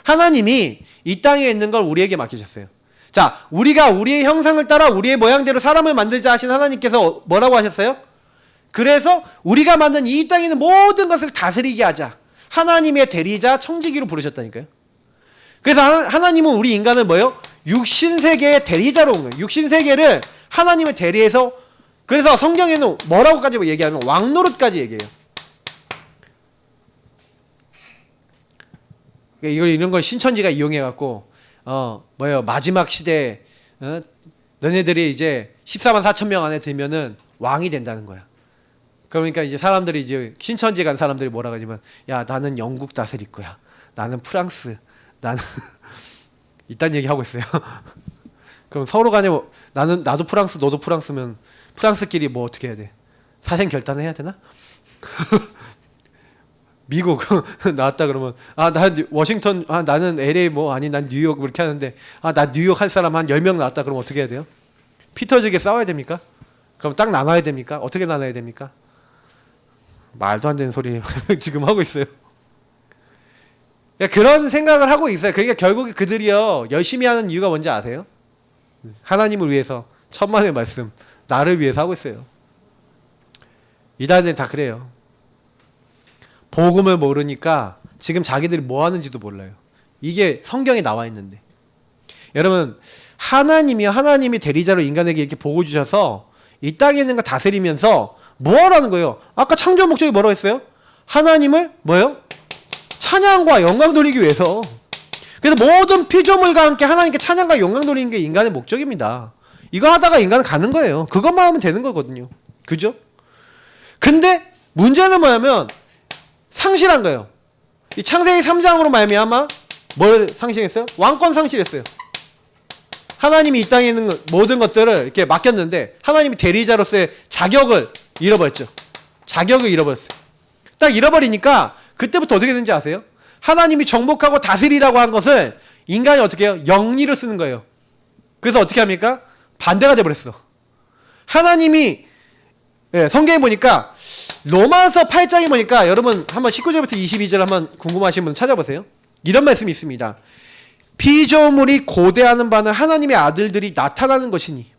하나님이 이 땅에 있는 걸 우리에게 맡기셨어요. 자, 우리가 우리의 형상을 따라 우리의 모양대로 사람을 만들자 하신 하나님께서 뭐라고 하셨어요? 그래서 우리가 만든 이 땅에 있는 모든 것을 다스리게 하자. 하나님의 대리자 청지기로 부르셨다니까요. 그래서 하나님은 우리 인간을 뭐예요? 육신세계의 대리자로 온 거예요. 육신세계를 하나님을 대리해서. 그래서 성경에는 뭐라고까지 얘기하면 왕노릇까지 얘기해요. 이런 걸 신천지가 이용해갖고 마지막 시대에 너네들이 이제 14만 4천 명 안에 들면은 왕이 된다는 거야. 그러니까 이제 사람들이 이제 신천지 간 사람들이 뭐라고 하냐면 야 나는 영국 다스릴 거야. 나는 프랑스. 나는 이딴 얘기 하고 있어요. 그럼 서로 간에 나도 프랑스 너도 프랑스면 프랑스끼리 뭐 어떻게 해야 돼? 사생 결단을 해야 되나? 미국 나왔다 그러면 나 워싱턴 나는 LA 뭐 아니 난 뉴욕 이렇게 하는데 나 뉴욕 할 사람 한 10명 나왔다 그러면 어떻게 해야 돼요? 피 터지게 싸워야 됩니까? 그럼 땅 나눠야 됩니까? 어떻게 나눠야 됩니까? 말도 안 되는 소리 지금 하고 있어요. 그런 생각을 하고 있어요. 그러니까 결국에 그들이요 열심히 하는 이유가 뭔지 아세요? 하나님을 위해서 천만의 말씀 나를 위해서 하고 있어요. 이단들은 다 그래요. 복음을 모르니까 지금 자기들이 뭐 하는지도 몰라요. 이게 성경에 나와 있는데. 여러분 하나님이 대리자로 인간에게 이렇게 복을 주셔서 이 땅에 있는 거 다스리면서 뭐 하라는 거예요? 아까 창조 목적이 뭐라고 했어요? 하나님을 뭐예요? 찬양과 영광 돌리기 위해서. 그래서 모든 피조물과 함께 하나님께 찬양과 영광 돌리는 게 인간의 목적입니다. 이거 하다가 인간은 가는 거예요. 그것만 하면 되는 거거든요. 그죠? 근데 문제는 뭐냐면 상실한 거예요. 이 창세기 3장으로 말미암아 뭘 상실했어요? 왕권 상실했어요. 하나님이 이 땅에 있는 모든 것들을 이렇게 맡겼는데 하나님이 대리자로서의 자격을 잃어버렸죠. 자격을 잃어버렸어요. 딱 잃어버리니까 그때부터 어떻게 되는지 아세요? 하나님이 정복하고 다스리라고 한 것을 인간이 어떻게 해요? 영리로 쓰는 거예요. 그래서 어떻게 합니까? 반대가 돼버렸어. 하나님이 성경에 보니까 로마서 8장에 보니까 여러분 한번 19절부터 22절 한번 궁금하신 분 찾아보세요. 이런 말씀이 있습니다. 피조물이 고대하는 바는 하나님의 아들들이 나타나는 것이니.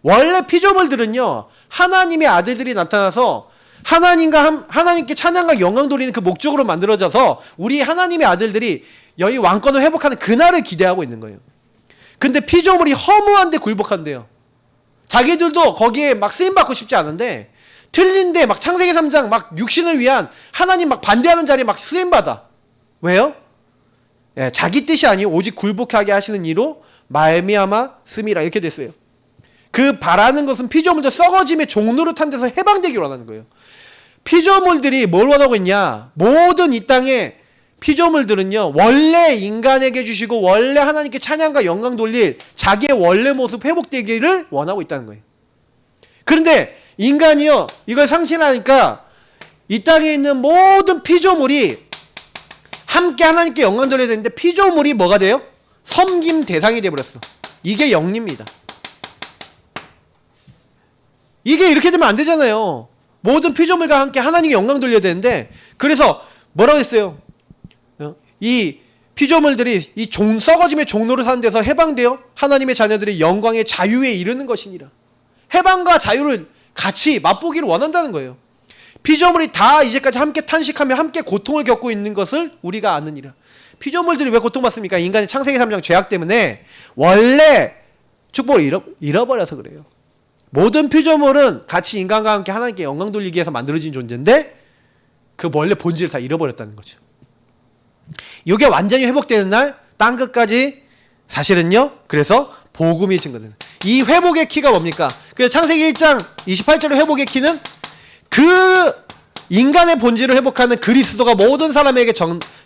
원래 피조물들은요 하나님의 아들들이 나타나서 하나님께 찬양과 영광 돌리는 그 목적으로 만들어져서 우리 하나님의 아들들이 여기 왕권을 회복하는 그날을 기대하고 있는 거예요. 근데 피조물이 허무한데 굴복한대요. 자기들도 거기에 막 쓰임받고 싶지 않은데 틀린데 막 창세기 3장 막 육신을 위한 하나님 막 반대하는 자리에 막 쓰임받아. 왜요? 자기 뜻이 아니고 오직 굴복하게 하시는 이로 말미암아 씀이라 이렇게 됐어요. 그 바라는 것은 피조물들 썩어짐의 종노릇한 데서 해방되기를 원하는 거예요. 피조물들이 뭘 원하고 있냐? 모든 이 땅의 피조물들은요 원래 인간에게 주시고 원래 하나님께 찬양과 영광 돌릴 자기의 원래 모습 회복되기를 원하고 있다는 거예요. 그런데 인간이요 이걸 상실하니까 이 땅에 있는 모든 피조물이 함께 하나님께 영광 돌려야 되는데 피조물이 뭐가 돼요? 섬김 대상이 되어버렸어. 이게 영리입니다. 이게 이렇게 되면 안 되잖아요. 모든 피조물과 함께 하나님께 영광 돌려야 되는데 그래서 뭐라고 했어요? 이 피조물들이 이 썩어짐의 종로를 사는 데서 해방되어 하나님의 자녀들의 영광의 자유에 이르는 것이니라. 해방과 자유를 같이 맛보기를 원한다는 거예요. 피조물이 다 이제까지 함께 탄식하며 함께 고통을 겪고 있는 것을 우리가 아느니라. 피조물들이 왜 고통받습니까? 인간의 창세기 3장 죄악 때문에 원래 축복을 잃어버려서 그래요. 모든 피조물은 같이 인간과 함께 하나님께 영광 돌리기 위해서 만들어진 존재인데 그 원래 본질을 다 잃어버렸다는 거죠. 이게 완전히 회복되는 날 땅끝까지 사실은요 그래서 복음이 증거되는 이 회복의 키가 뭡니까? 그래서 창세기 1장 28절의 회복의 키는 그 인간의 본질을 회복하는 그리스도가 모든 사람에게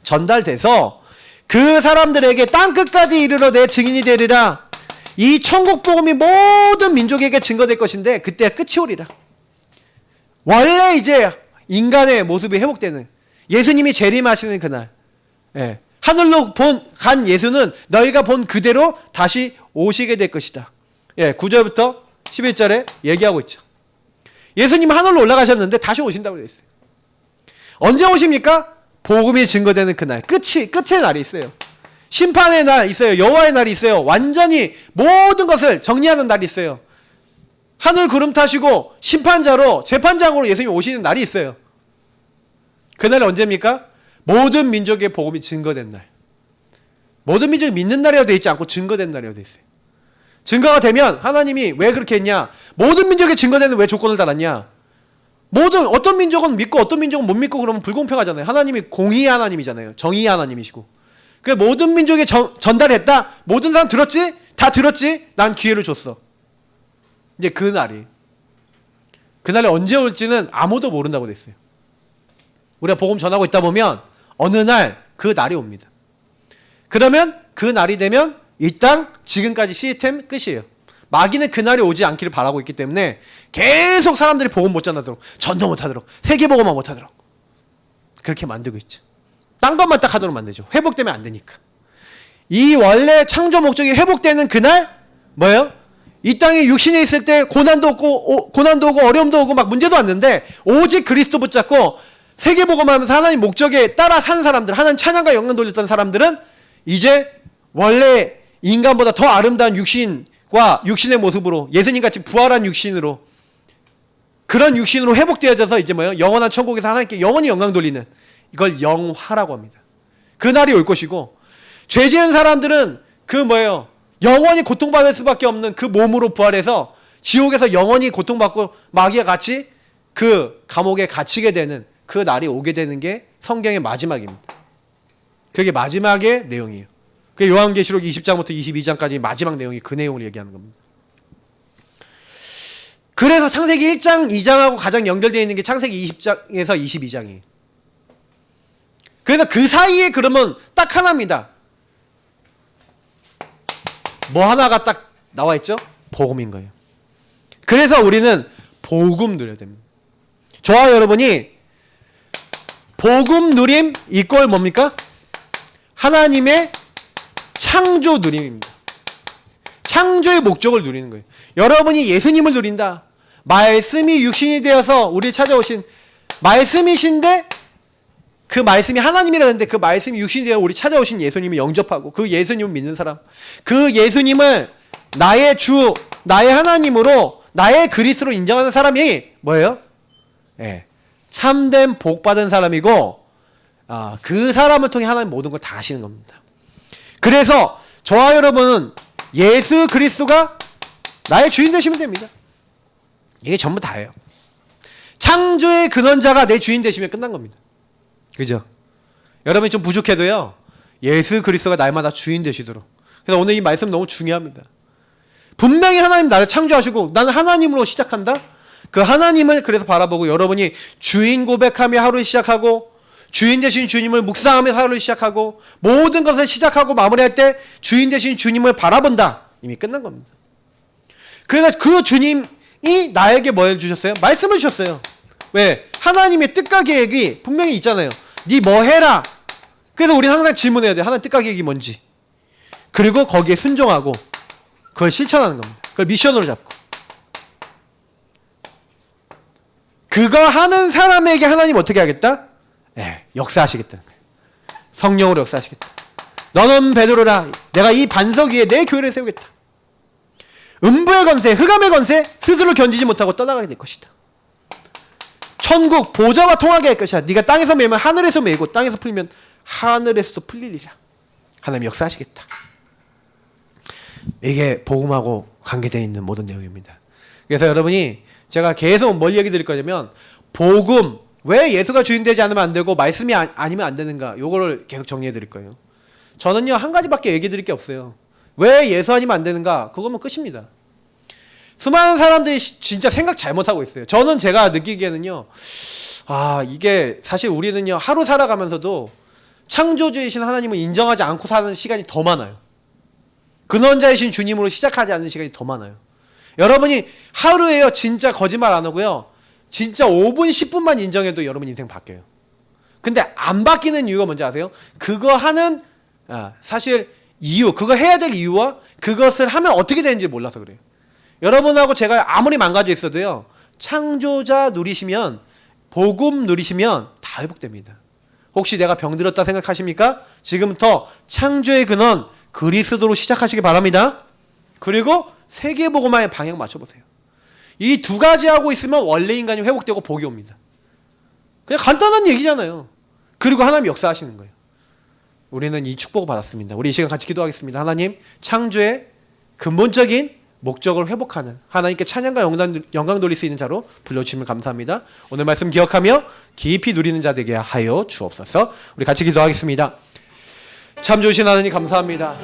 전달돼서 그 사람들에게 땅끝까지 이르러 내 증인이 되리라. 이 천국 복음이 모든 민족에게 증거될 것인데 그때야 끝이 오리라. 원래 이제 인간의 모습이 회복되는 예수님이 재림하시는 그날 하늘로 간 예수는 너희가 본 그대로 다시 오시게 될 것이다. 9절부터 11절에 얘기하고 있죠. 예수님 하늘로 올라가셨는데 다시 오신다고 되어 있어요. 언제 오십니까? 복음이 증거되는 그날 끝의 날이 있어요. 심판의 날 있어요. 여호와의 날이 있어요. 완전히 모든 것을 정리하는 날이 있어요. 하늘 구름 타시고 심판자로 재판장으로 예수님이 오시는 날이 있어요. 그날이 언제입니까? 모든 민족의 복음이 증거된 날. 모든 민족이 믿는 날이라고 되어 있지 않고 증거된 날이라고 되어 있어요. 증거가 되면 하나님이 왜 그렇게 했냐? 모든 민족의 증거되는 왜 조건을 달았냐? 어떤 민족은 믿고 어떤 민족은 못 믿고 그러면 불공평하잖아요. 하나님이 공의의 하나님이잖아요. 정의의 하나님이시고. 그 모든 민족에 전달했다. 모든 사람 들었지? 다 들었지? 난 기회를 줬어. 이제 그날이 언제 올지는 아무도 모른다고 됐어요. 우리가 복음 전하고 있다 보면 어느 날 그 날이 옵니다. 그러면 그 날이 되면 이 땅 지금까지 시스템 끝이에요. 마귀는 그날이 오지 않기를 바라고 있기 때문에 계속 사람들이 복음 못 전하도록 전도 못하도록 세계복음만 못하도록 그렇게 만들고 있죠. 딴 것만 딱 하도록 만들죠. 회복되면 안 되니까. 이 원래 창조 목적이 회복되는 그날 뭐예요? 이 땅에 육신에 있을 때 고난도 오고 어려움도 오고 막 문제도 왔는데 오직 그리스도 붙잡고 세계복음하면서 하나님 목적에 따라 산 사람들, 하나님 찬양과 영광 돌렸던 사람들은 이제 원래 인간보다 더 아름다운 육신과 육신의 모습으로 예수님같이 부활한 육신으로 그런 육신으로 회복되어져서 이제 뭐예요? 영원한 천국에서 하나님께 영원히 영광 돌리는 이걸 영화라고 합니다. 그날이 올 것이고 죄 지은 사람들은 그 뭐예요? 영원히 고통받을 수밖에 없는 그 몸으로 부활해서 지옥에서 영원히 고통받고 마귀와 같이 그 감옥에 갇히게 되는 그 날이 오게 되는 게 성경의 마지막입니다. 그게 마지막의 내용이에요. 그 요한계시록 20장부터 22장까지 마지막 내용이 그 내용을 얘기하는 겁니다. 그래서 창세기 1장, 2장하고 가장 연결되어 있는 게 창세기 20장에서 22장이에요. 그래서 그 사이에 그러면 딱 하나입니다. 뭐 하나가 딱 나와 있죠? 복음인 거예요. 그래서 우리는 복음 누려야 됩니다. 저와 여러분이 복음 누림 이꼴 뭡니까? 하나님의 창조 누림입니다. 창조의 목적을 누리는 거예요. 여러분이 예수님을 누린다. 말씀이 육신이 되어서 우리를 찾아오신 말씀이신데 그 말씀이 하나님이라는데 그 말씀이 육신이 되어 우리 찾아오신 예수님을 영접하고 그 예수님을 믿는 사람, 그 예수님을 나의 주, 나의 하나님으로 나의 그리스도로 인정하는 사람이 뭐예요? 예, 참된 복 받은 사람이고 그 사람을 통해 하나님 모든 걸 다 하시는 겁니다. 그래서 저와 여러분은 예수 그리스도가 나의 주인 되시면 됩니다. 이게 전부 다예요. 창조의 근원자가 내 주인 되시면 끝난 겁니다. 그죠? 여러분이 좀 부족해도요, 예수 그리스도가 날마다 주인 되시도록. 그래서 오늘 이 말씀 너무 중요합니다. 분명히 하나님 나를 창조하시고 나는 하나님으로 시작한다? 그 하나님을 그래서 바라보고 여러분이 주인 고백하며 하루를 시작하고 주인 되신 주님을 묵상하며 하루를 시작하고 모든 것을 시작하고 마무리할 때 주인 되신 주님을 바라본다. 이미 끝난 겁니다. 그래서 그 주님이 나에게 뭘 주셨어요? 말씀을 주셨어요. 왜? 하나님의 뜻과 계획이 분명히 있잖아요. 네 뭐 해라. 그래서 우리는 항상 질문해야 돼요. 하나님 뜻과 계획이 뭔지. 그리고 거기에 순종하고 그걸 실천하는 겁니다. 그걸 미션으로 잡고. 그거 하는 사람에게 하나님 어떻게 하겠다? 역사하시겠다. 성령으로 역사하시겠다. 너는 베드로라. 내가 이 반석 위에 내 교회를 세우겠다. 음부의 권세, 흑암의 권세 스스로 견디지 못하고 떠나가게 될 것이다. 천국 보좌와 통하게 할 것이야. 네가 땅에서 매면 하늘에서 매고 땅에서 풀면 하늘에서도 풀리리라. 하나님 역사하시겠다. 이게 복음하고 관계되어 있는 모든 내용입니다. 그래서 여러분이 제가 계속 뭘 얘기 드릴 거냐면 복음, 왜 예수가 주인 되지 않으면 안 되고 말씀이 아니면 안 되는가, 요거를 계속 정리해 드릴 거예요. 저는요 한 가지밖에 얘기 드릴 게 없어요. 왜 예수 아니면 안 되는가? 그거면 끝입니다. 수많은 사람들이 진짜 생각 잘못하고 있어요. 저는 제가 느끼기에는요, 이게 사실 우리는요 하루 살아가면서도 창조주이신 하나님을 인정하지 않고 사는 시간이 더 많아요. 근원자이신 주님으로 시작하지 않는 시간이 더 많아요. 여러분이 하루에요 진짜 거짓말 안 하고요, 진짜 5분 10분만 인정해도 여러분 인생 바뀌어요. 근데 안 바뀌는 이유가 뭔지 아세요? 그거 하는 사실 이유, 그거 해야 될 이유와 그것을 하면 어떻게 되는지 몰라서 그래요. 여러분하고 제가 아무리 망가져 있어도요, 창조자 누리시면, 복음 누리시면 다 회복됩니다. 혹시 내가 병들었다 생각하십니까? 지금부터 창조의 근원 그리스도로 시작하시기 바랍니다. 그리고 세계복음화의 방향 맞춰보세요. 이 두 가지 하고 있으면 원래 인간이 회복되고 복이 옵니다. 그냥 간단한 얘기잖아요. 그리고 하나님 역사하시는 거예요. 우리는 이 축복을 받았습니다. 우리 이 시간 같이 기도하겠습니다. 하나님, 창조의 근본적인 목적을 회복하는, 하나님께 찬양과 영광 돌릴 수 있는 자로 불러주시면 감사합니다. 오늘 말씀 기억하며 깊이 누리는 자 되게 하여 주옵소서. 우리 같이 기도하겠습니다. 참 좋으신 하나님 감사합니다.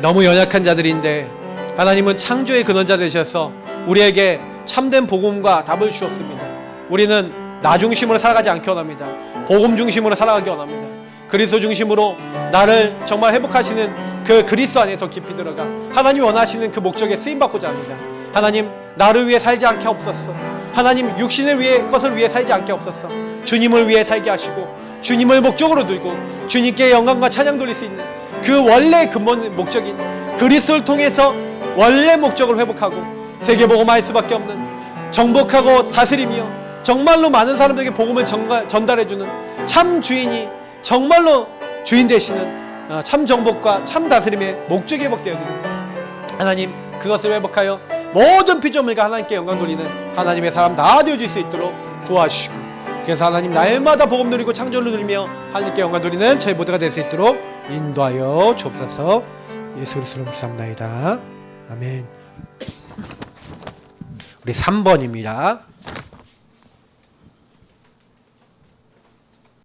너무 연약한 자들인데 하나님은 창조의 근원자 되셔서 우리에게 참된 복음과 답을 주셨습니다. 우리는 나 중심으로 살아가지 않기 원합니다. 복음 중심으로 살아가기 원합니다. 그리스도 중심으로 나를 정말 회복하시는 그 그리스도 안에 더 깊이 들어가 하나님이 원하시는 그 목적에 쓰임받고자 합니다. 하나님, 나를 위해 살지 않게 없었어. 하나님, 육신을 위해, 것을 위해 살지 않게 없었어. 주님을 위해 살게 하시고 주님을 목적으로 두고 주님께 영광과 찬양 돌릴 수 있는 그 원래 근본 목적인 그리스도를 통해서 원래 목적을 회복하고 세계복음화할 수밖에 없는 정복하고 다스리며 정말로 많은 사람들에게 복음을 전달해주는 참 주인이 정말로 주인 되시는 참 정복과 참 다스림의 목적이 회복되어지는 하나님, 그것을 회복하여 모든 피조물과 하나님께 영광 돌리는 하나님의 사람 다 되어질 수 있도록 도와주시고, 그래서 하나님 날마다 복음 누리고 창조를 누리며 하나님께 영광 돌리는 저희 모두가 될 수 있도록 인도하여 주옵소서. 예수 그리스도로 기도합나이다. 아멘. 우리 3번입니다.